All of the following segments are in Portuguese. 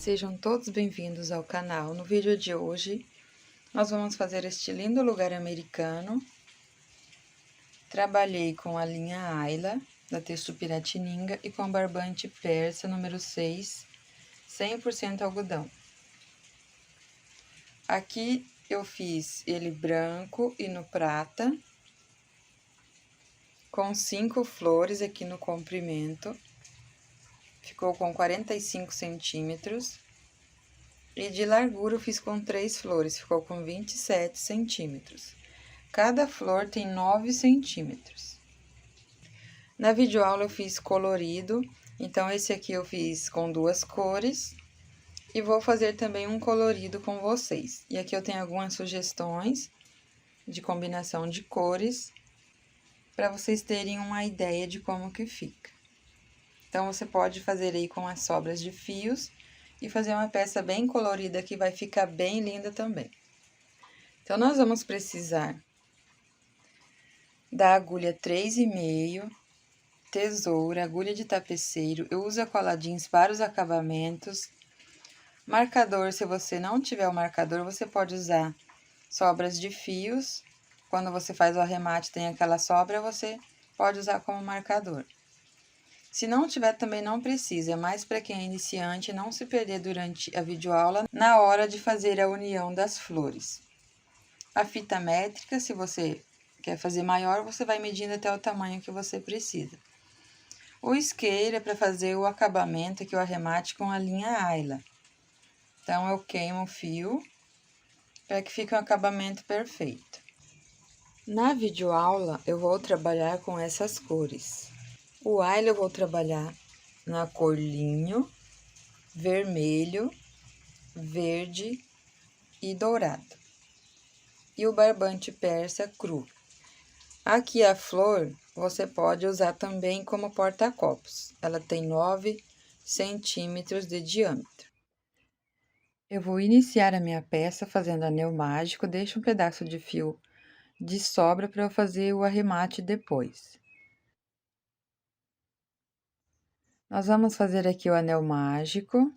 sejam todos bem-vindos ao canal. No vídeo de hoje, nós vamos fazer este lindo lugar americano. Trabalhei com a linha Ayla, da Texto Piratininga, e com barbante persa número 6, 100% algodão. Aqui eu fiz ele branco e no prata, com 5 flores aqui no comprimento. Ficou com 45 centímetros. E de largura eu fiz com 3 flores, ficou com 27 centímetros. Cada flor tem 9 centímetros. Na videoaula eu fiz colorido, então esse aqui eu fiz com 2 cores. E vou fazer também um colorido com vocês. E aqui eu tenho algumas sugestões de combinação de cores, para vocês terem uma ideia de como que fica. Então, você pode fazer aí com as sobras de fios e fazer uma peça bem colorida que vai ficar bem linda também. Então, nós vamos precisar da agulha 3,5, tesoura, agulha de tapeceiro. Eu uso a cola jeans para os acabamentos. Marcador, se você não tiver o marcador, você pode usar sobras de fios. Quando você faz o arremate, tem aquela sobra, você pode usar como marcador. Se não tiver, também não precisa, é mais para quem é iniciante não se perder durante a videoaula na hora de fazer a união das flores. A fita métrica, se você quer fazer maior, você vai medindo até o tamanho que você precisa. O isqueiro é para fazer o acabamento, aqui o arremate com a linha Ayla. Então, eu queimo o fio para que fique um acabamento perfeito. Na videoaula, eu vou trabalhar com essas cores. O Ayla eu vou trabalhar na cor linho, vermelho, verde e dourado. E o barbante persa cru. Aqui a flor, você pode usar também como porta-copos. Ela tem 9 centímetros de diâmetro. Eu vou iniciar a minha peça fazendo anel mágico, deixo um pedaço de fio de sobra para eu fazer o arremate depois. Nós vamos fazer aqui o anel mágico.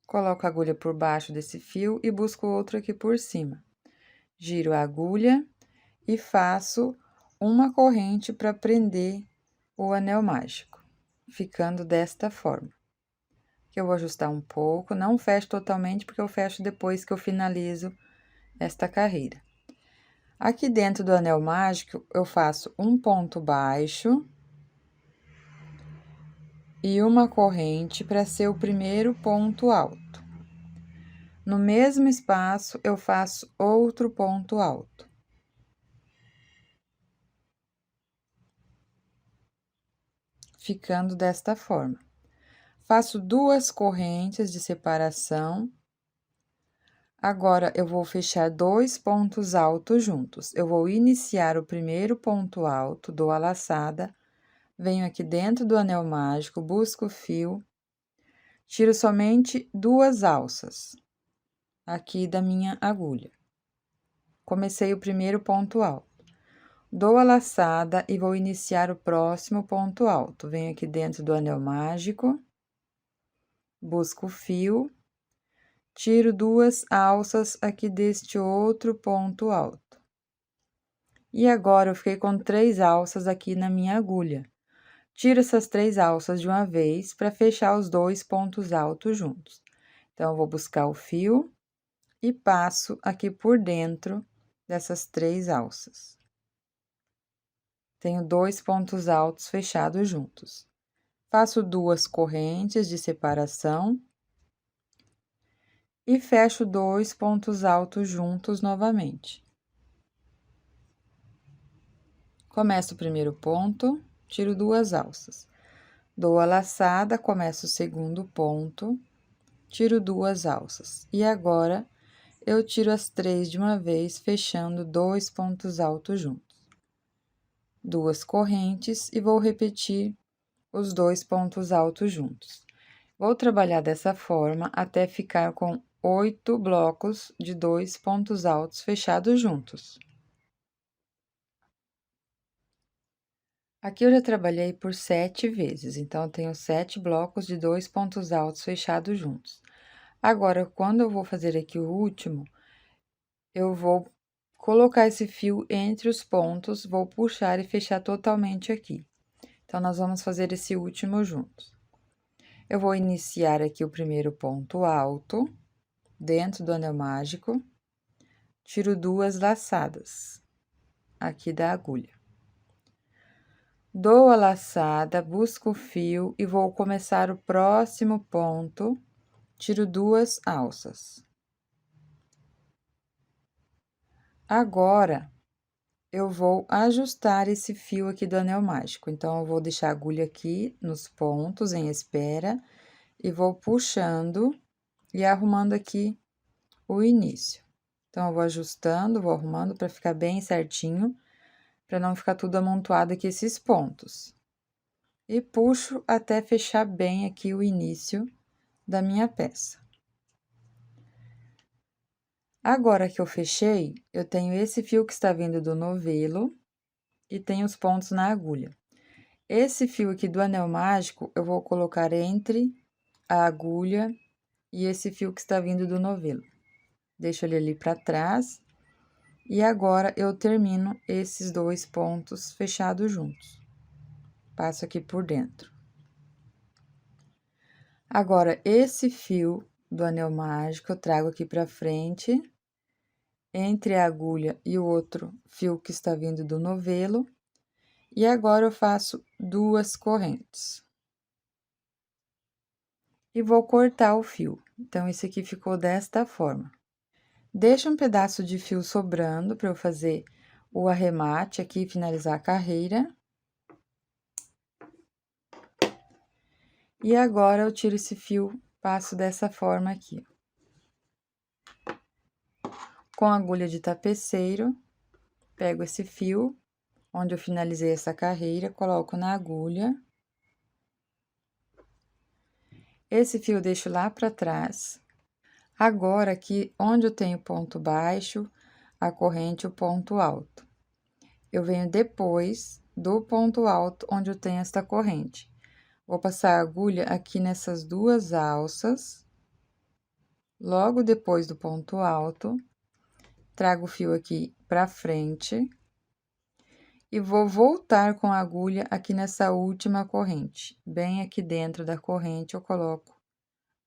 Coloco a agulha por baixo desse fio e busco outro aqui por cima. Giro a agulha e faço uma corrente para prender o anel mágico, ficando desta forma. Que eu vou ajustar um pouco, não fecho totalmente, porque eu fecho depois que eu finalizo esta carreira. Aqui dentro do anel mágico, eu faço um ponto baixo e uma corrente para ser o primeiro ponto alto. No mesmo espaço, eu faço outro ponto alto. Ficando desta forma. Faço 2 correntes de separação. Agora, eu vou fechar 2 pontos altos juntos. Eu vou iniciar o primeiro ponto alto, dou a laçada, venho aqui dentro do anel mágico, busco o fio, tiro somente 2 alças aqui da minha agulha. Comecei o primeiro ponto alto. Dou a laçada e vou iniciar o próximo ponto alto. Venho aqui dentro do anel mágico, busco o fio, tiro 2 alças aqui deste outro ponto alto. E agora, eu fiquei com 3 alças aqui na minha agulha. Tiro essas 3 alças de uma vez para fechar os 2 pontos altos juntos. Então, eu vou buscar o fio e passo aqui por dentro dessas 3 alças. Tenho 2 pontos altos fechados juntos. Faço 2 correntes de separação e fecho 2 pontos altos juntos novamente. Começo o primeiro ponto, tiro 2 alças. Dou a laçada, começo o segundo ponto, tiro 2 alças. E agora, eu tiro as 3 de uma vez, fechando 2 pontos altos juntos. 2 correntes e vou repetir os 2 pontos altos juntos. Vou trabalhar dessa forma até ficar com 8 blocos de 2 pontos altos fechados juntos. Aqui eu já trabalhei por 7 vezes, então eu tenho 7 blocos de 2 pontos altos fechados juntos. Agora, quando eu vou fazer aqui o último, eu vou colocar esse fio entre os pontos, vou puxar e fechar totalmente aqui. Então, nós vamos fazer esse último juntos. Eu vou iniciar aqui o primeiro ponto alto, dentro do anel mágico, tiro 2 laçadas aqui da agulha. Dou a laçada, busco o fio e vou começar o próximo ponto, tiro 2 alças. Agora, eu vou ajustar esse fio aqui do anel mágico. Então, eu vou deixar a agulha aqui nos pontos em espera e vou puxando e arrumando aqui o início. Então, eu vou ajustando, vou arrumando para ficar bem certinho, para não ficar tudo amontoado aqui esses pontos. E puxo até fechar bem aqui o início da minha peça. Agora que eu fechei, eu tenho esse fio que está vindo do novelo e tenho os pontos na agulha. Esse fio aqui do anel mágico, eu vou colocar entre a agulha e esse fio que está vindo do novelo. Deixo ele ali para trás. E agora, eu termino esses 2 pontos fechados juntos. Passo aqui por dentro. Agora, esse fio do anel mágico, eu trago aqui pra frente, entre a agulha e o outro fio que está vindo do novelo. E agora, eu faço 2 correntes. E vou cortar o fio. Então, esse aqui ficou desta forma. Deixo um pedaço de fio sobrando para eu fazer o arremate aqui e finalizar a carreira. E agora, eu tiro esse fio, passo dessa forma aqui. Com a agulha de tapeceiro, pego esse fio, onde eu finalizei essa carreira, coloco na agulha. Esse fio eu deixo lá para trás. Agora, aqui, onde eu tenho ponto baixo, a corrente e o ponto alto. Eu venho depois do ponto alto, onde eu tenho esta corrente. Vou passar a agulha aqui nessas 2 alças, logo depois do ponto alto, trago o fio aqui pra frente e vou voltar com a agulha aqui nessa última corrente. Bem aqui dentro da corrente, eu coloco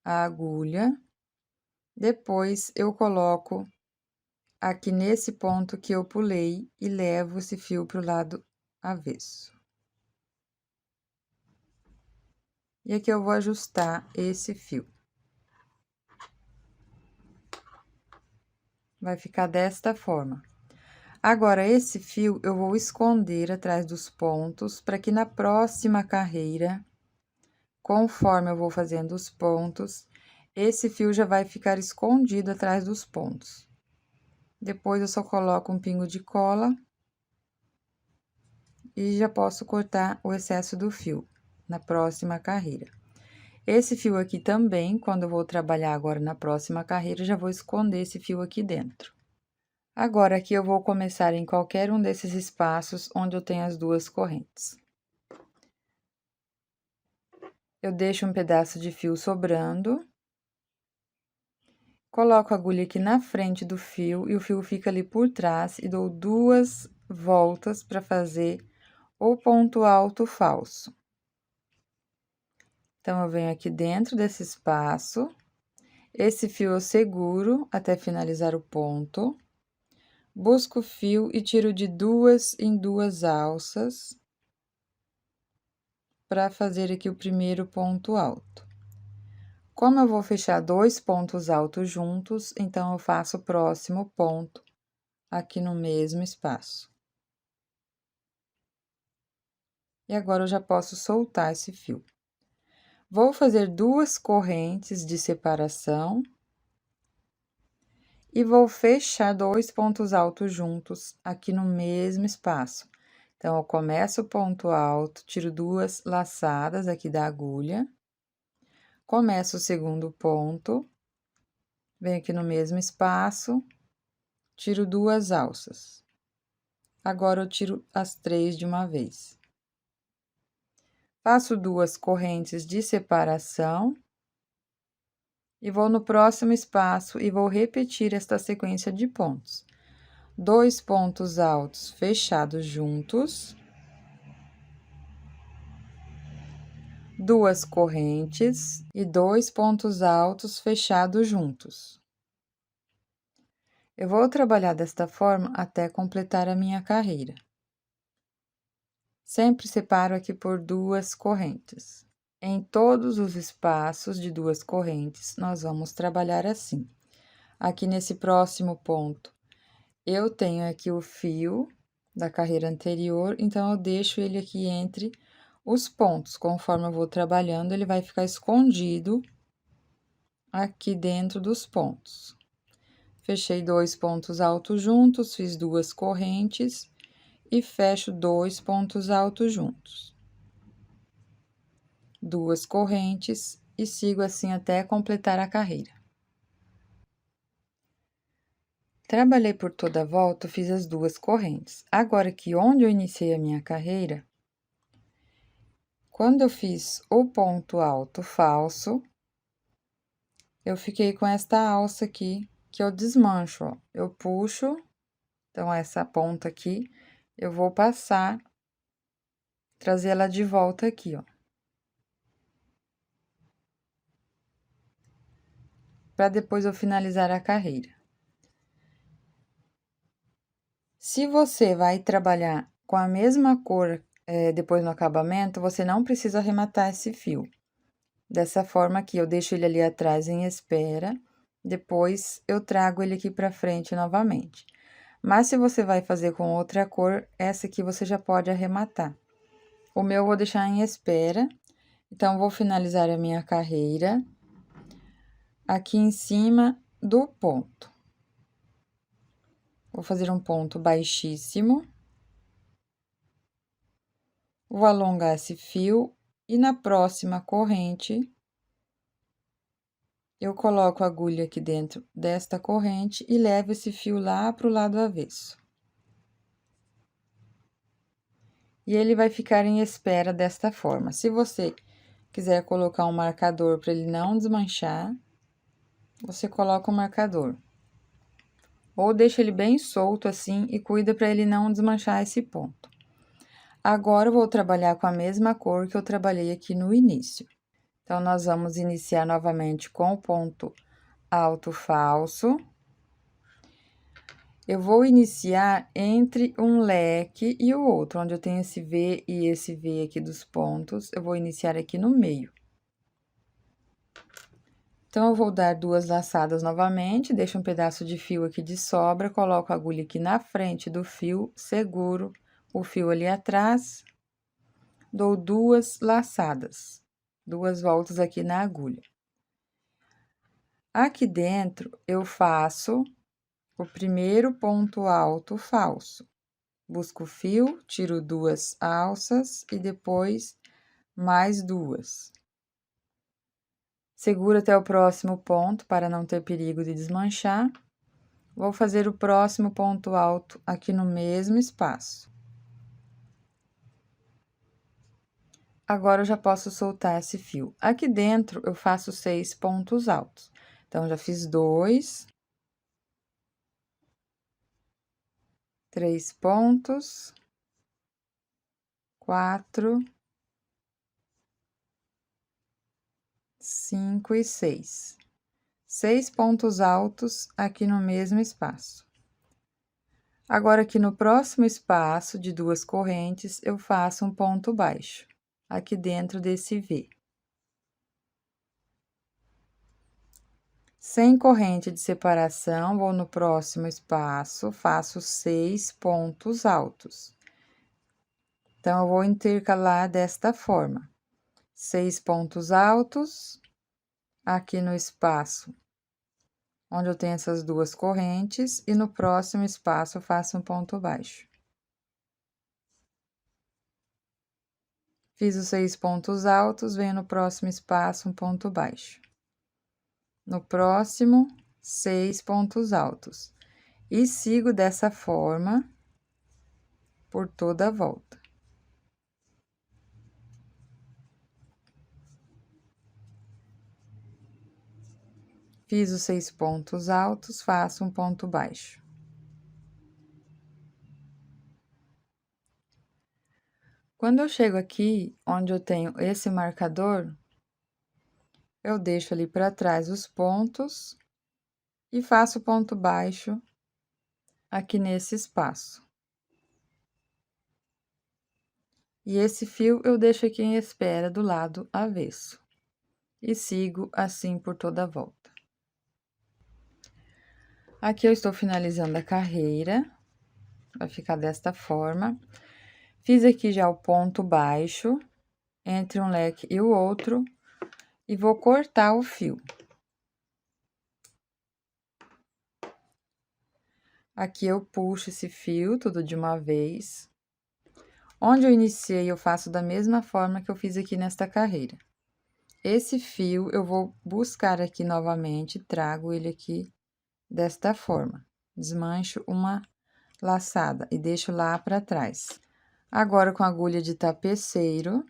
a agulha, depois eu coloco aqui nesse ponto que eu pulei e levo esse fio pro lado avesso. E aqui eu vou ajustar esse fio. Vai ficar desta forma. Agora, esse fio eu vou esconder atrás dos pontos, para que na próxima carreira, conforme eu vou fazendo os pontos, esse fio já vai ficar escondido atrás dos pontos. Depois, eu só coloco um pingo de cola e já posso cortar o excesso do fio na próxima carreira. Esse fio aqui também, quando eu vou trabalhar agora na próxima carreira, já vou esconder esse fio aqui dentro. Agora, aqui eu vou começar em qualquer um desses espaços onde eu tenho as 2 correntes. Eu deixo um pedaço de fio sobrando. Coloco a agulha aqui na frente do fio e o fio fica ali por trás e dou 2 voltas para fazer o ponto alto falso. Então, eu venho aqui dentro desse espaço, esse fio eu seguro até finalizar o ponto. Busco o fio e tiro de 2 em 2 alças, para fazer aqui o primeiro ponto alto. Como eu vou fechar 2 pontos altos juntos, então, eu faço o próximo ponto aqui no mesmo espaço. E agora, eu já posso soltar esse fio. Vou fazer 2 correntes de separação. E vou fechar 2 pontos altos juntos aqui no mesmo espaço. Então, eu começo o ponto alto, tiro 2 laçadas aqui da agulha. Começo o segundo ponto, venho aqui no mesmo espaço, tiro 2 alças. Agora, eu tiro as 3 de uma vez. Faço 2 correntes de separação e vou no próximo espaço e vou repetir esta sequência de pontos. 2 pontos altos fechados juntos, 2 correntes e 2 pontos altos fechados juntos. Eu vou trabalhar desta forma até completar a minha carreira. Sempre separo aqui por 2 correntes. Em todos os espaços de 2 correntes, nós vamos trabalhar assim. Aqui nesse próximo ponto, eu tenho aqui o fio da carreira anterior, então eu deixo ele aqui entre os pontos. Conforme eu vou trabalhando, ele vai ficar escondido aqui dentro dos pontos. Fechei 2 pontos altos juntos, fiz 2 correntes e fecho 2 pontos altos juntos. 2 correntes e sigo assim até completar a carreira. Trabalhei por toda a volta, fiz as 2 correntes. Agora aqui onde eu iniciei a minha carreira, quando eu fiz o ponto alto falso, eu fiquei com esta alça aqui, que eu desmancho, ó. Eu puxo, então essa ponta aqui, eu vou passar, trazer ela de volta aqui, ó. Para depois eu finalizar a carreira. Se você vai trabalhar com a mesma cor depois no acabamento, você não precisa arrematar esse fio. Dessa forma aqui, eu deixo ele ali atrás em espera, depois eu trago ele aqui pra frente novamente. Mas se você vai fazer com outra cor, essa aqui você já pode arrematar. O meu eu vou deixar em espera, então vou finalizar a minha carreira aqui em cima do ponto. Vou fazer um ponto baixíssimo. Vou alongar esse fio e na próxima corrente, eu coloco a agulha aqui dentro desta corrente e levo esse fio lá para o lado avesso. E ele vai ficar em espera desta forma. Se você quiser colocar um marcador para ele não desmanchar, você coloca o marcador. Ou deixa ele bem solto assim e cuida para ele não desmanchar esse ponto. Agora, eu vou trabalhar com a mesma cor que eu trabalhei aqui no início. Então, nós vamos iniciar novamente com o ponto alto falso. Eu vou iniciar entre um leque e o outro, onde eu tenho esse V e esse V aqui dos pontos, eu vou iniciar aqui no meio. Então, eu vou dar 2 laçadas novamente, deixo um pedaço de fio aqui de sobra, coloco a agulha aqui na frente do fio, seguro o fio ali atrás, dou 2 laçadas, 2 voltas aqui na agulha. Aqui dentro, eu faço o primeiro ponto alto falso. Busco o fio, tiro 2 alças e depois mais 2. Seguro até o próximo ponto para não ter perigo de desmanchar. Vou fazer o próximo ponto alto aqui no mesmo espaço. Agora, eu já posso soltar esse fio. Aqui dentro, eu faço 6 pontos altos. Então, já fiz 2, 3 pontos, 4, 5 e 6. 6 pontos altos aqui no mesmo espaço. Agora, aqui no próximo espaço de 2 correntes, eu faço um ponto baixo, aqui dentro desse V. Sem corrente de separação, vou no próximo espaço, faço 6 pontos altos. Então, eu vou intercalar desta forma. 6 pontos altos, aqui no espaço onde eu tenho essas 2 correntes, e no próximo espaço eu faço um ponto baixo. Fiz os 6 pontos altos, venho no próximo espaço um ponto baixo. No próximo, 6 pontos altos. E sigo dessa forma por toda a volta. Fiz os 6 pontos altos, faço um ponto baixo. Quando eu chego aqui, onde eu tenho esse marcador, eu deixo ali para trás os pontos e faço ponto baixo aqui nesse espaço. E esse fio eu deixo aqui em espera do lado avesso. E sigo assim por toda a volta. Aqui eu estou finalizando a carreira, vai ficar desta forma. Fiz aqui já o ponto baixo entre um leque e o outro e vou cortar o fio. Aqui eu puxo esse fio tudo de uma vez. Onde eu iniciei, eu faço da mesma forma que eu fiz aqui nesta carreira. Esse fio eu vou buscar aqui novamente, trago ele aqui desta forma. Desmancho uma laçada e deixo lá para trás. Agora, com a agulha de tapeceiro,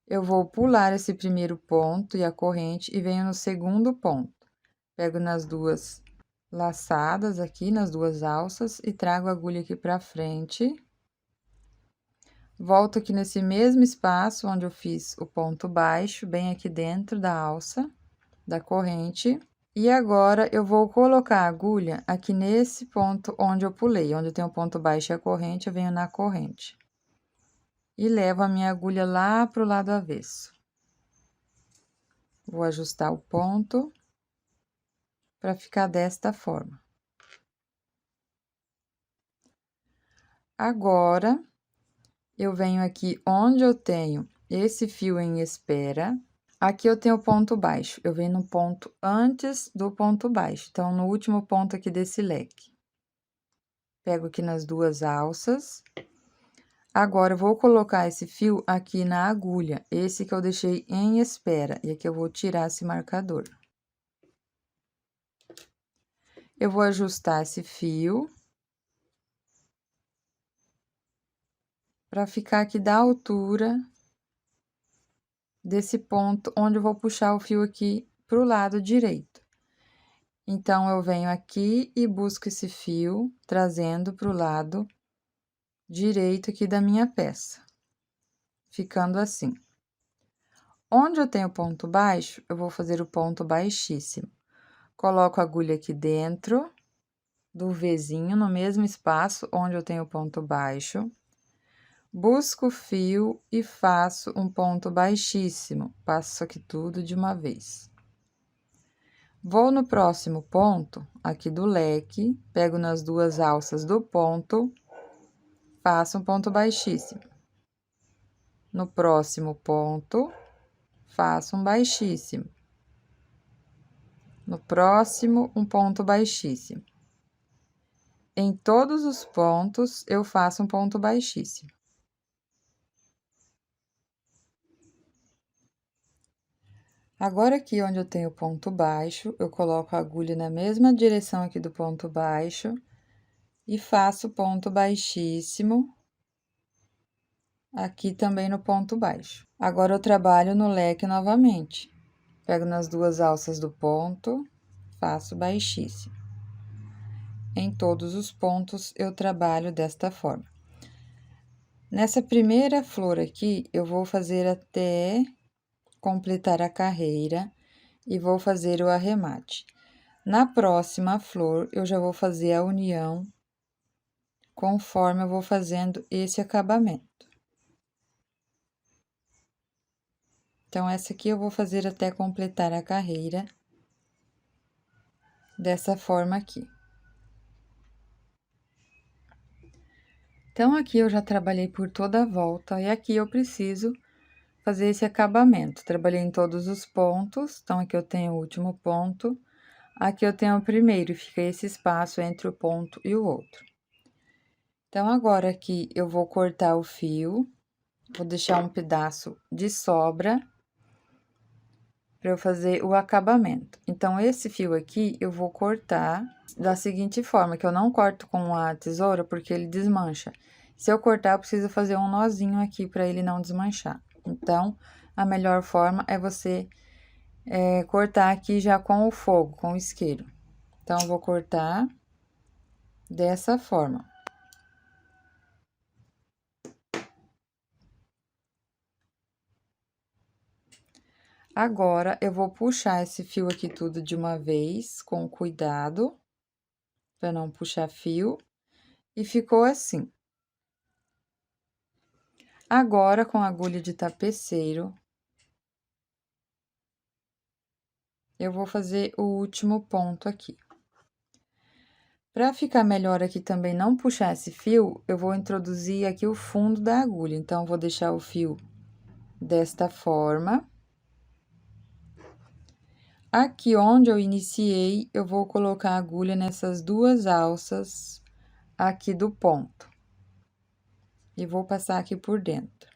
eu vou pular esse primeiro ponto e a corrente e venho no segundo ponto. Pego nas duas laçadas aqui, nas duas alças, e trago a agulha aqui para frente. Volto aqui nesse mesmo espaço onde eu fiz o ponto baixo, bem aqui dentro da alça, da corrente. E agora, eu vou colocar a agulha aqui nesse ponto onde eu pulei, onde tem o ponto baixo e a corrente, eu venho na corrente. E levo a minha agulha lá pro lado avesso. Vou ajustar o ponto para ficar desta forma. Agora, eu venho aqui onde eu tenho esse fio em espera. Aqui eu tenho o ponto baixo, eu venho no ponto antes do ponto baixo, então, no último ponto aqui desse leque. Pego aqui nas duas alças. Agora, eu vou colocar esse fio aqui na agulha, esse que eu deixei em espera, e aqui eu vou tirar esse marcador. Eu vou ajustar esse fio para ficar aqui da altura desse ponto onde eu vou puxar o fio aqui pro lado direito. Então, eu venho aqui e busco esse fio, trazendo pro lado direito aqui da minha peça, ficando assim. Onde eu tenho ponto baixo, eu vou fazer o ponto baixíssimo. Coloco a agulha aqui dentro do Vzinho, no mesmo espaço onde eu tenho ponto baixo. Busco o fio e faço um ponto baixíssimo. Passo aqui tudo de uma vez. Vou no próximo ponto, aqui do leque, pego nas duas alças do ponto, faço um ponto baixíssimo. No próximo ponto, faço um baixíssimo. No próximo, um ponto baixíssimo. Em todos os pontos, eu faço um ponto baixíssimo. Agora, aqui onde eu tenho ponto baixo, eu coloco a agulha na mesma direção aqui do ponto baixo e faço ponto baixíssimo aqui também no ponto baixo. Agora, eu trabalho no leque novamente. Pego nas duas alças do ponto, faço baixíssimo. Em todos os pontos, eu trabalho desta forma. Nessa primeira flor aqui, eu vou fazer até completar a carreira e vou fazer o arremate. Na próxima flor, eu já vou fazer a união conforme eu vou fazendo esse acabamento. Então, essa aqui eu vou fazer até completar a carreira dessa forma aqui. Então, aqui eu já trabalhei por toda a volta e aqui eu preciso fazer esse acabamento. Trabalhei em todos os pontos, então aqui eu tenho o último ponto, aqui eu tenho o primeiro, e fica esse espaço entre o ponto e o outro. Então, agora aqui eu vou cortar o fio, vou deixar um pedaço de sobra para eu fazer o acabamento. Então, esse fio aqui eu vou cortar da seguinte forma, que eu não corto com a tesoura porque ele desmancha. Se eu cortar, eu preciso fazer um nozinho aqui para ele não desmanchar. Então, a melhor forma é você cortar aqui já com o fogo, com o isqueiro. Então, eu vou cortar dessa forma. Agora, eu vou puxar esse fio aqui tudo de uma vez, com cuidado, para não puxar fio, e ficou assim. Agora, com a agulha de tapeceiro, eu vou fazer o último ponto aqui. Para ficar melhor aqui também não puxar esse fio, eu vou introduzir aqui o fundo da agulha. Então, vou deixar o fio desta forma. Aqui onde eu iniciei, eu vou colocar a agulha nessas duas alças aqui do ponto. E vou passar aqui por dentro.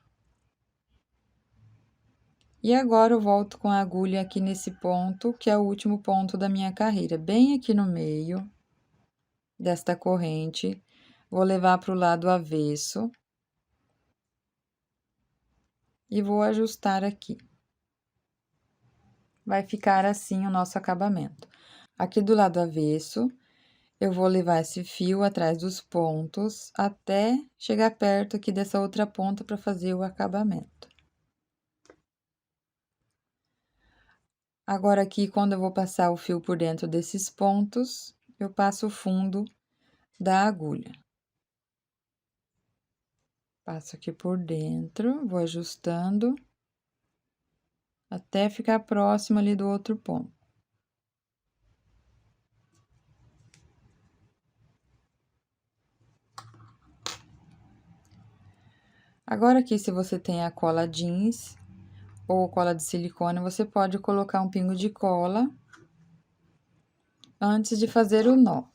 E agora, eu volto com a agulha aqui nesse ponto, que é o último ponto da minha carreira, bem aqui no meio desta corrente. Vou levar para o lado avesso. E vou ajustar aqui. Vai ficar assim o nosso acabamento. Aqui do lado avesso, eu vou levar esse fio atrás dos pontos até chegar perto aqui dessa outra ponta para fazer o acabamento. Agora, aqui, quando eu vou passar o fio por dentro desses pontos, eu passo o fundo da agulha. Passo aqui por dentro, vou ajustando até ficar próximo ali do outro ponto. Agora, aqui, se você tem a cola jeans ou cola de silicone, você pode colocar um pingo de cola antes de fazer o nó.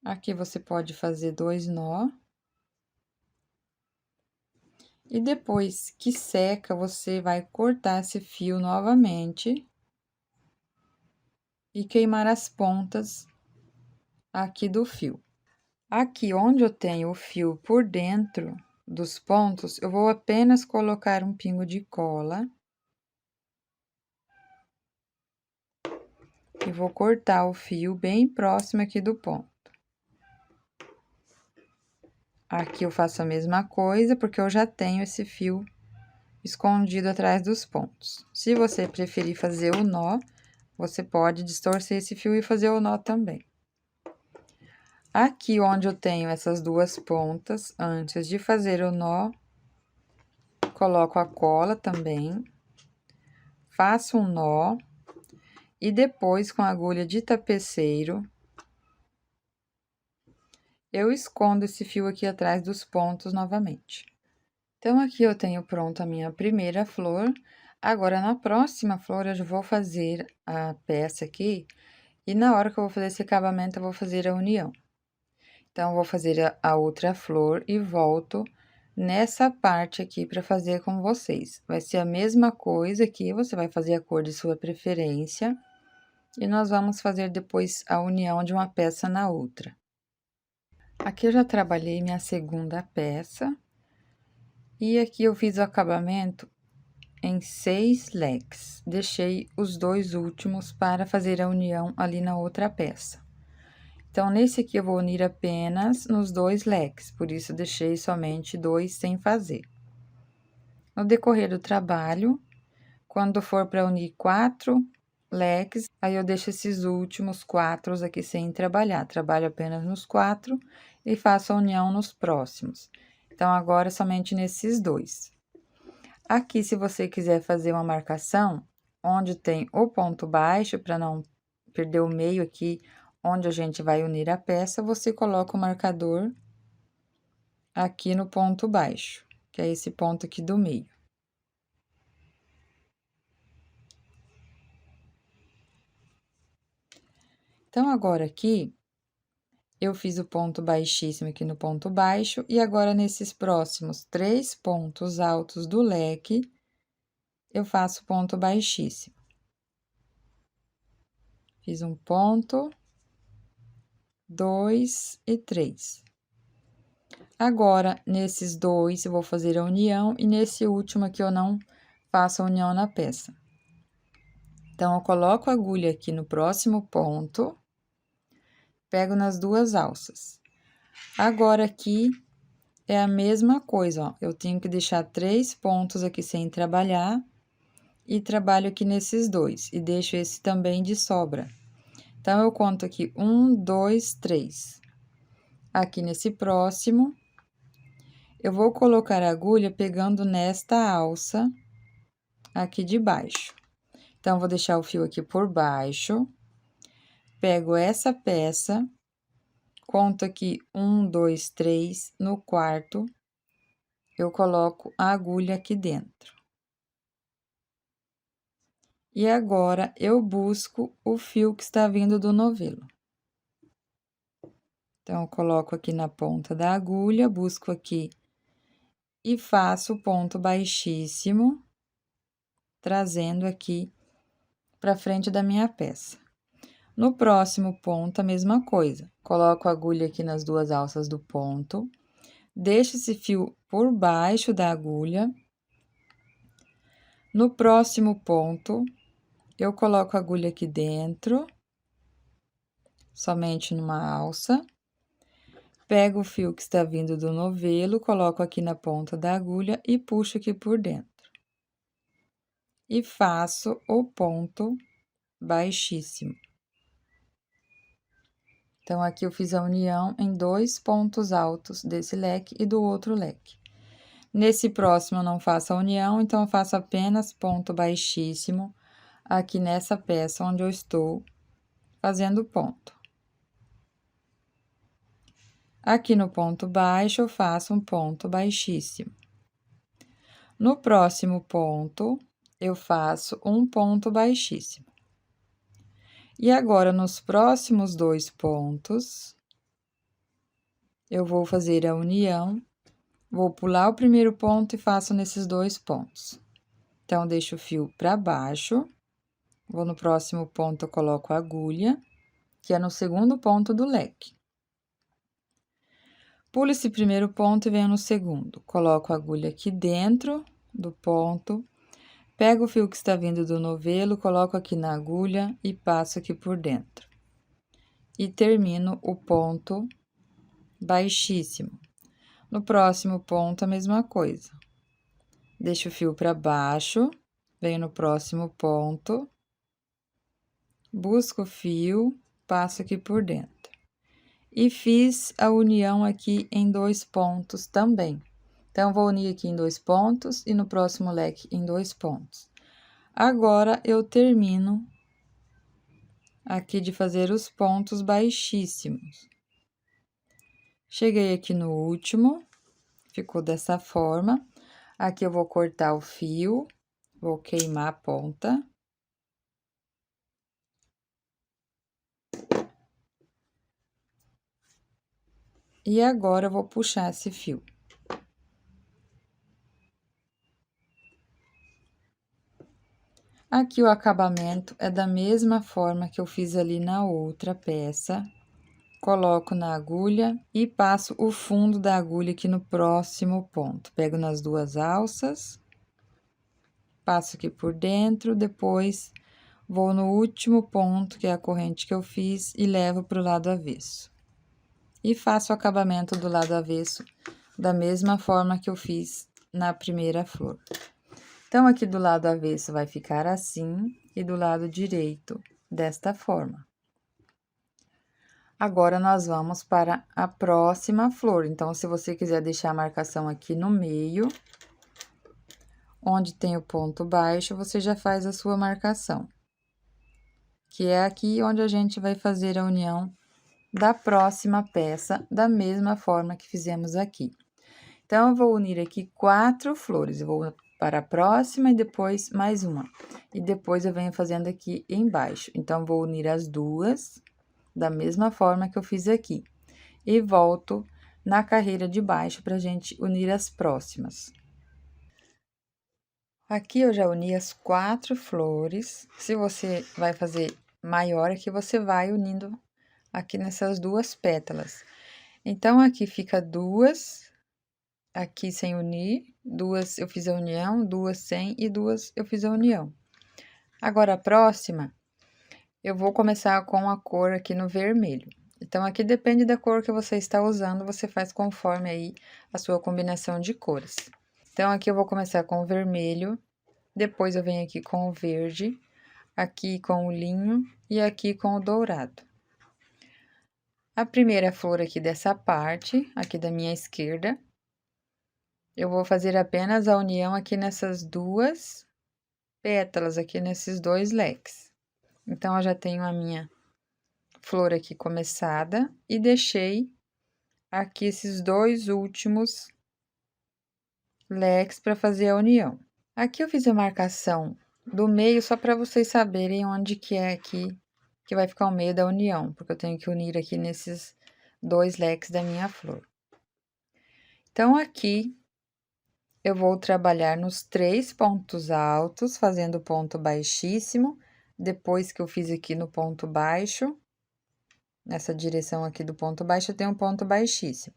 Aqui você pode fazer 2 nó. E depois que seca, você vai cortar esse fio novamente e queimar as pontas aqui do fio. Aqui onde eu tenho o fio por dentro dos pontos, eu vou apenas colocar um pingo de cola. E vou cortar o fio bem próximo aqui do ponto. Aqui eu faço a mesma coisa, porque eu já tenho esse fio escondido atrás dos pontos. Se você preferir fazer o nó, você pode distorcer esse fio e fazer o nó também. Aqui onde eu tenho essas duas pontas, antes de fazer o nó, coloco a cola também, faço um nó e depois com a agulha de tapeceiro, eu escondo esse fio aqui atrás dos pontos novamente. Então, aqui eu tenho pronto a minha primeira flor. Agora, na próxima flor, eu já vou fazer a peça aqui. E na hora que eu vou fazer esse acabamento, eu vou fazer a união. Então, eu vou fazer a outra flor e volto nessa parte aqui para fazer com vocês. Vai ser a mesma coisa aqui, você vai fazer a cor de sua preferência. E nós vamos fazer depois a união de uma peça na outra. Aqui eu já trabalhei minha segunda peça. E aqui eu fiz o acabamento em 6 leques. Deixei os 2 últimos para fazer a união ali na outra peça. Então, nesse aqui eu vou unir apenas nos 2 leques, por isso deixei somente 2 sem fazer. No decorrer do trabalho, quando for para unir 4 leques, aí eu deixo esses últimos 4 aqui sem trabalhar. Trabalho apenas nos 4 e faço a união nos próximos. Então, agora somente nesses 2. Aqui, se você quiser fazer uma marcação, onde tem o ponto baixo, para não perder o meio aqui, onde a gente vai unir a peça, você coloca o marcador aqui no ponto baixo, que é esse ponto aqui do meio. Então, agora aqui, eu fiz o ponto baixíssimo aqui no ponto baixo, e agora nesses próximos 3 pontos altos do leque, eu faço ponto baixíssimo. Fiz um ponto, 2 e 3. Agora, nesses dois, eu vou fazer a união e nesse último aqui eu não faço a união na peça. Então, eu coloco a agulha aqui no próximo ponto, pego nas duas alças. Agora, aqui é a mesma coisa, ó. Eu tenho que deixar 3 pontos aqui sem trabalhar e trabalho aqui nesses dois e deixo esse também de sobra. Então, eu conto aqui 1, 2, 3. Aqui nesse próximo, eu vou colocar a agulha pegando nesta alça aqui de baixo. Então, vou deixar o fio aqui por baixo, pego essa peça, conto aqui 1, 2, 3, no quarto, eu coloco a agulha aqui dentro. E agora, eu busco o fio que está vindo do novelo. Então, eu coloco aqui na ponta da agulha, busco aqui e faço o ponto baixíssimo, trazendo aqui para frente da minha peça. No próximo ponto, a mesma coisa. Coloco a agulha aqui nas duas alças do ponto, deixo esse fio por baixo da agulha. No próximo ponto, eu coloco a agulha aqui dentro, somente numa alça. Pego o fio que está vindo do novelo, coloco aqui na ponta da agulha e puxo aqui por dentro. E faço o ponto baixíssimo. Então, aqui eu fiz a união em 2 pontos altos desse leque e do outro leque. Nesse próximo, eu não faço a união, então, eu faço apenas ponto baixíssimo aqui nessa peça onde eu estou fazendo ponto. Aqui no ponto baixo, eu faço um ponto baixíssimo. No próximo ponto, eu faço um ponto baixíssimo. E agora, nos próximos 2 pontos, eu vou fazer a união, vou pular o primeiro ponto e faço nesses 2 pontos. Então, deixo o fio para baixo, vou no próximo ponto, eu coloco a agulha, que é no segundo ponto do leque. Pulo esse primeiro ponto e venho no segundo. Coloco a agulha aqui dentro do ponto, pego o fio que está vindo do novelo, coloco aqui na agulha e passo aqui por dentro. E termino o ponto baixíssimo. No próximo ponto, a mesma coisa. Deixo o fio para baixo, venho no próximo ponto, busco o fio, passo aqui por dentro. E fiz a união aqui em 2 pontos também. Então, vou unir aqui em 2 pontos e no próximo leque em 2 pontos. Agora, eu termino aqui de fazer os pontos baixíssimos. Cheguei aqui no último, ficou dessa forma. Aqui eu vou cortar o fio, vou queimar a ponta. E agora, eu vou puxar esse fio. Aqui o acabamento é da mesma forma que eu fiz ali na outra peça. Coloco na agulha e passo o fundo da agulha aqui no próximo ponto. Pego nas duas alças, passo aqui por dentro, depois vou no último ponto, que é a corrente que eu fiz, e levo para o lado avesso. E faço o acabamento do lado avesso da mesma forma que eu fiz na primeira flor. Então, aqui do lado avesso vai ficar assim e do lado direito desta forma. Agora, nós vamos para a próxima flor. Então, se você quiser deixar a marcação aqui no meio, onde tem o ponto baixo, você já faz a sua marcação. Que é aqui onde a gente vai fazer a união da próxima peça, da mesma forma que fizemos aqui. Então, eu vou unir aqui 4 flores. Eu vou para a próxima e depois mais uma. E depois eu venho fazendo aqui embaixo. Então, vou unir as duas da mesma forma que eu fiz aqui. E volto na carreira de baixo pra gente unir as próximas. Aqui eu já uni as 4 flores. Se você vai fazer maior, aqui você vai unindo aqui nessas duas pétalas. Então, aqui fica duas, aqui sem unir, duas eu fiz a união, duas sem e duas eu fiz a união. Agora, a próxima, eu vou começar com a cor aqui no vermelho. Então, aqui depende da cor que você está usando, você faz conforme aí a sua combinação de cores. Então, aqui eu vou começar com o vermelho, depois eu venho aqui com o verde, aqui com o linho e aqui com o dourado. A primeira flor aqui dessa parte, aqui da minha esquerda, eu vou fazer apenas a união aqui nessas duas pétalas, aqui nesses dois leques. Então, eu já tenho a minha flor aqui começada e deixei aqui esses dois últimos leques para fazer a união. Aqui eu fiz a marcação do meio só para vocês saberem onde que é aqui que vai ficar o meio da união, porque eu tenho que unir aqui nesses dois leques da minha flor. Então, aqui eu vou trabalhar nos 3 pontos altos, fazendo ponto baixíssimo, depois que eu fiz aqui no ponto baixo, nessa direção aqui do ponto baixo, eu tenho um ponto baixíssimo.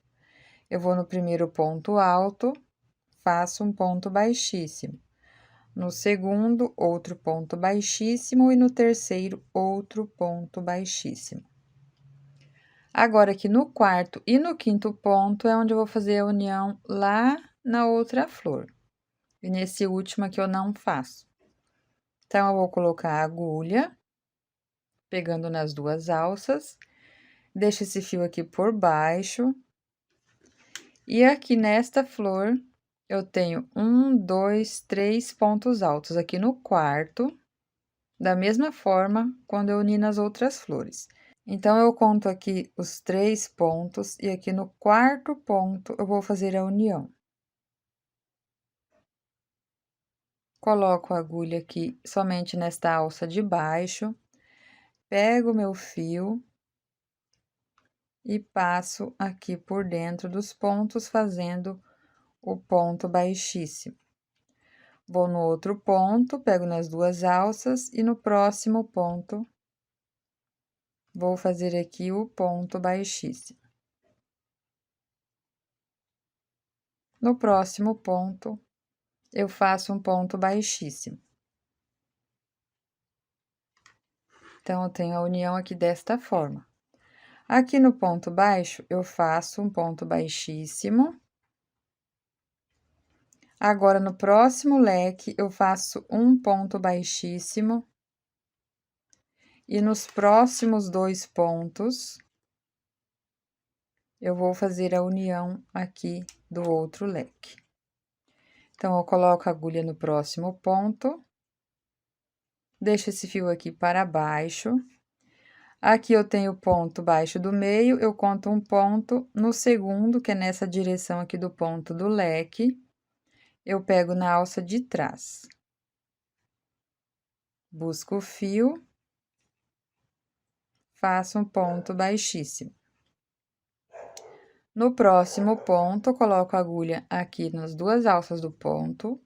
Eu vou no primeiro ponto alto, faço um ponto baixíssimo. No segundo, outro ponto baixíssimo e no terceiro, outro ponto baixíssimo. Agora, aqui no quarto e no quinto ponto é onde eu vou fazer a união lá na outra flor. E nesse último aqui eu não faço. Então, eu vou colocar a agulha, pegando nas duas alças, deixo esse fio aqui por baixo. E aqui nesta flor, eu tenho 1, 2, 3 pontos altos aqui no quarto, da mesma forma quando eu uni nas outras flores. Então, eu conto aqui os 3 pontos e aqui no quarto ponto eu vou fazer a união. Coloco a agulha aqui somente nesta alça de baixo, pego o meu fio e passo aqui por dentro dos pontos, fazendo o ponto baixíssimo. Vou no outro ponto, pego nas duas alças e no próximo ponto, vou fazer aqui o ponto baixíssimo. No próximo ponto, eu faço um ponto baixíssimo. Então, eu tenho a união aqui desta forma. Aqui no ponto baixo, eu faço um ponto baixíssimo. Agora, no próximo leque, eu faço um ponto baixíssimo. E nos próximos 2 pontos, eu vou fazer a união aqui do outro leque. Então, eu coloco a agulha no próximo ponto, deixo esse fio aqui para baixo. Aqui eu tenho o ponto baixo do meio, eu conto um ponto no segundo, que é nessa direção aqui do ponto do leque, eu pego na alça de trás. Busco o fio, faço um ponto baixíssimo. No próximo ponto, coloco a agulha aqui nas duas alças do ponto,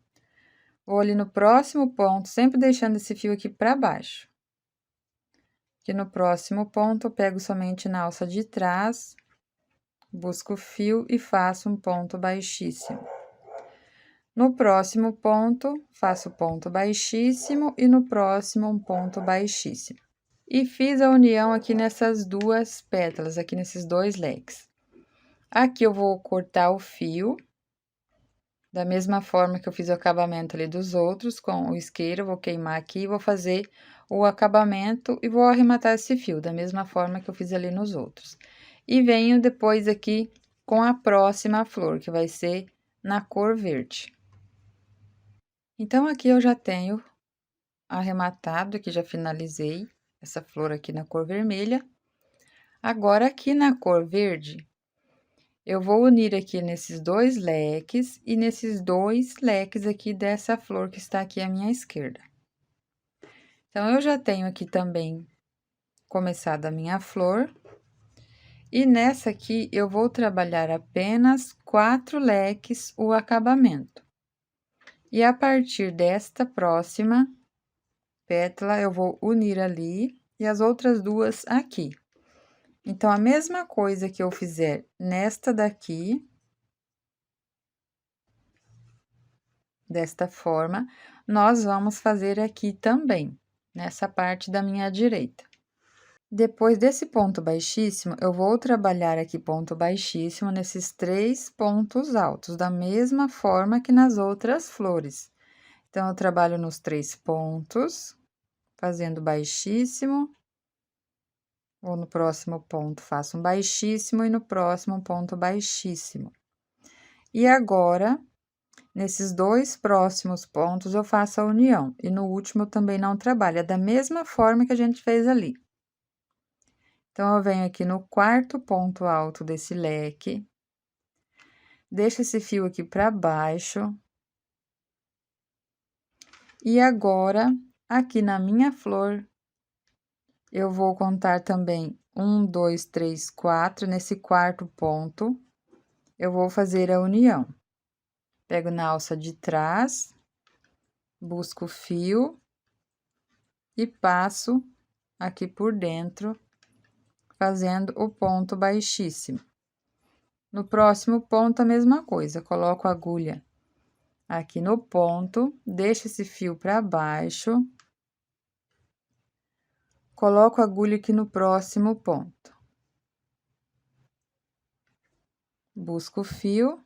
vou ali no próximo ponto, sempre deixando esse fio aqui para baixo. Aqui no próximo ponto, eu pego somente na alça de trás, busco o fio e faço um ponto baixíssimo. No próximo ponto, faço ponto baixíssimo e no próximo um ponto baixíssimo. E fiz a união aqui nessas duas pétalas, aqui nesses dois leques. Aqui eu vou cortar o fio, da mesma forma que eu fiz o acabamento ali dos outros, com o isqueiro, eu vou queimar aqui e vou fazer o acabamento e vou arrematar esse fio, da mesma forma que eu fiz ali nos outros. E venho depois aqui com a próxima flor, que vai ser na cor verde. Então, aqui eu já tenho arrematado, aqui já finalizei essa flor aqui na cor vermelha. Agora, aqui na cor verde, eu vou unir aqui nesses dois leques e nesses dois leques aqui dessa flor que está aqui à minha esquerda. Então, eu já tenho aqui também começado a minha flor. E nessa aqui, eu vou trabalhar apenas 4 leques o acabamento. E a partir desta próxima pétala, eu vou unir ali e as outras duas aqui. Então, a mesma coisa que eu fizer nesta daqui, desta forma, nós vamos fazer aqui também, nessa parte da minha direita. Depois desse ponto baixíssimo, eu vou trabalhar aqui ponto baixíssimo nesses 3 pontos altos, da mesma forma que nas outras flores. Então, eu trabalho nos 3 pontos, fazendo baixíssimo, ou no próximo ponto faço um baixíssimo e no próximo ponto baixíssimo. E agora, nesses 2 próximos pontos, eu faço a união, e no último eu também não trabalho, é da mesma forma que a gente fez ali. Então, eu venho aqui no 4º ponto alto desse leque, deixo esse fio aqui para baixo. E agora, aqui na minha flor, eu vou contar também 1, 2, 3, 4, nesse 4º ponto, eu vou fazer a união. Pego na alça de trás, busco o fio e passo aqui por dentro, fazendo o ponto baixíssimo. No próximo ponto, a mesma coisa, coloco a agulha aqui no ponto, deixo esse fio para baixo, coloco a agulha aqui no próximo ponto. Busco o fio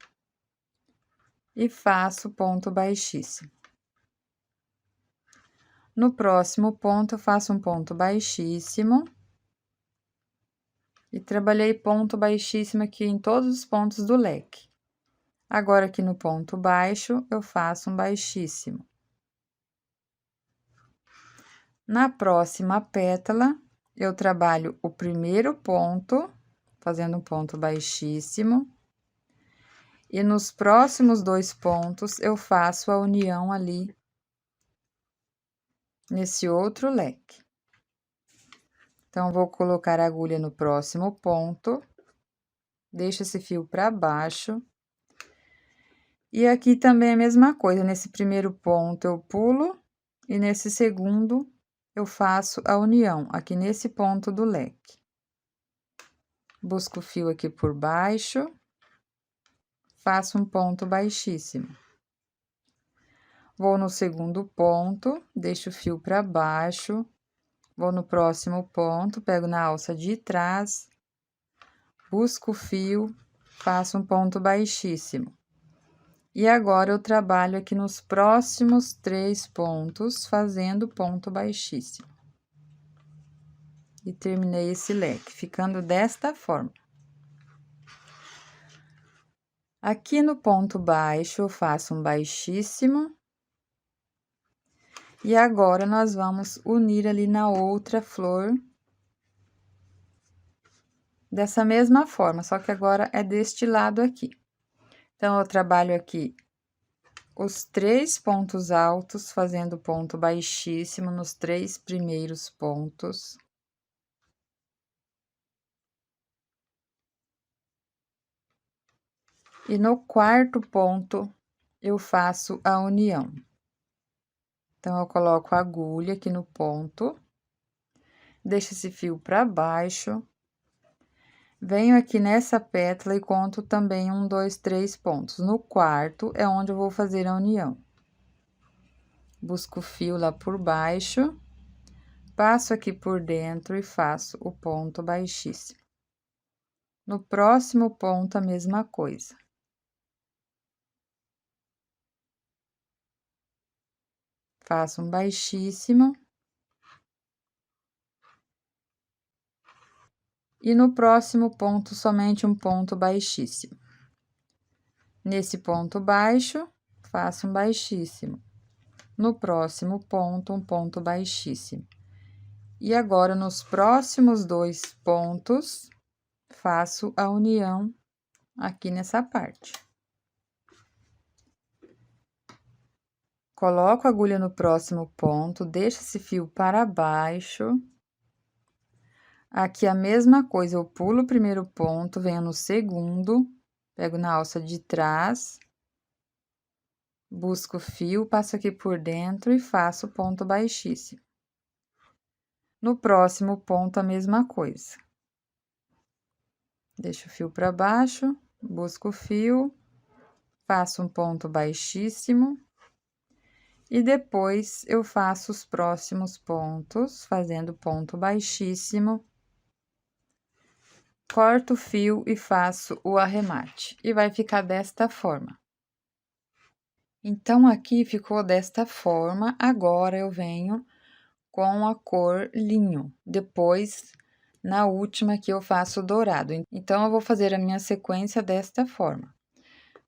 e faço ponto baixíssimo. No próximo ponto, eu faço um ponto baixíssimo. E trabalhei ponto baixíssimo aqui em todos os pontos do leque. Agora, aqui no ponto baixo, eu faço um baixíssimo. Na próxima pétala, eu trabalho o primeiro ponto, fazendo um ponto baixíssimo. E nos próximos 2 pontos, eu faço a união ali, nesse outro leque. Então, vou colocar a agulha no próximo ponto, deixo esse fio para baixo. E aqui também a mesma coisa, nesse primeiro ponto eu pulo, e nesse segundo eu faço a união, aqui nesse ponto do leque. Busco o fio aqui por baixo, faço um ponto baixíssimo. Vou no segundo ponto, deixo o fio para baixo, vou no próximo ponto, pego na alça de trás, busco o fio, faço um ponto baixíssimo. E agora, eu trabalho aqui nos próximos 3 pontos, fazendo ponto baixíssimo. E terminei esse leque, ficando desta forma. Aqui no ponto baixo, eu faço um baixíssimo. E agora, nós vamos unir ali na outra flor. Dessa mesma forma, só que agora é deste lado aqui. Então, eu trabalho aqui os 3 pontos altos, fazendo ponto baixíssimo nos 3 primeiros pontos. E no 4º ponto, eu faço a união. Então, eu coloco a agulha aqui no ponto, deixo esse fio para baixo, venho aqui nessa pétala e conto também 1, 2, 3 pontos. No 4º é onde eu vou fazer a união. Busco o fio lá por baixo, passo aqui por dentro e faço o ponto baixíssimo. No próximo ponto, a mesma coisa. Faço um baixíssimo. E no próximo ponto, somente um ponto baixíssimo. Nesse ponto baixo, faço um baixíssimo. No próximo ponto, um ponto baixíssimo. E agora, nos próximos 2 pontos, faço a união aqui nessa parte. Coloco a agulha no próximo ponto, deixo esse fio para baixo. Aqui a mesma coisa, eu pulo o primeiro ponto, venho no segundo, pego na alça de trás, busco o fio, passo aqui por dentro e faço ponto baixíssimo. No próximo ponto, a mesma coisa. Deixo o fio para baixo, busco o fio, faço um ponto baixíssimo e depois eu faço os próximos pontos, fazendo ponto baixíssimo, corto o fio e faço o arremate, e vai ficar desta forma. Então, aqui ficou desta forma, agora eu venho com a cor linho, depois, na última que eu faço dourado. Então, eu vou fazer a minha sequência desta forma.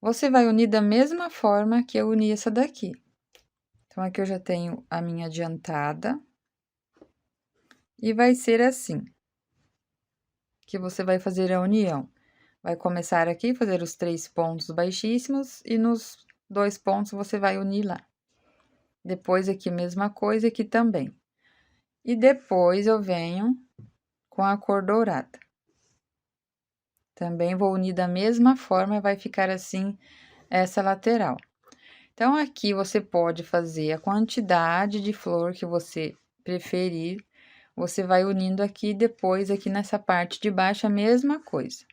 Você vai unir da mesma forma que eu uni essa daqui. Então, aqui eu já tenho a minha adiantada. E vai ser assim que você vai fazer a união. Vai começar aqui, fazer os 3 pontos baixíssimos e nos 2 pontos você vai unir lá. Depois aqui mesma coisa, aqui também. E depois eu venho com a cor dourada. Também vou unir da mesma forma, vai ficar assim essa lateral. Então, aqui você pode fazer a quantidade de flor que você preferir. Você vai unindo aqui, depois aqui nessa parte de baixo a mesma coisa.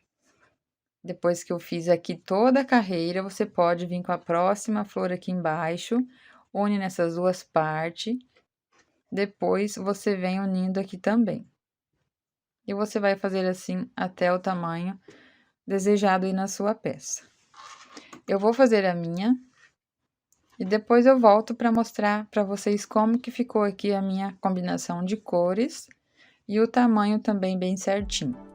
Depois que eu fiz aqui toda a carreira, você pode vir com a próxima flor aqui embaixo, une nessas duas partes, depois você vem unindo aqui também. E você vai fazer assim até o tamanho desejado aí na sua peça. Eu vou fazer a minha e depois eu volto para mostrar para vocês como que ficou aqui a minha combinação de cores e o tamanho também bem certinho.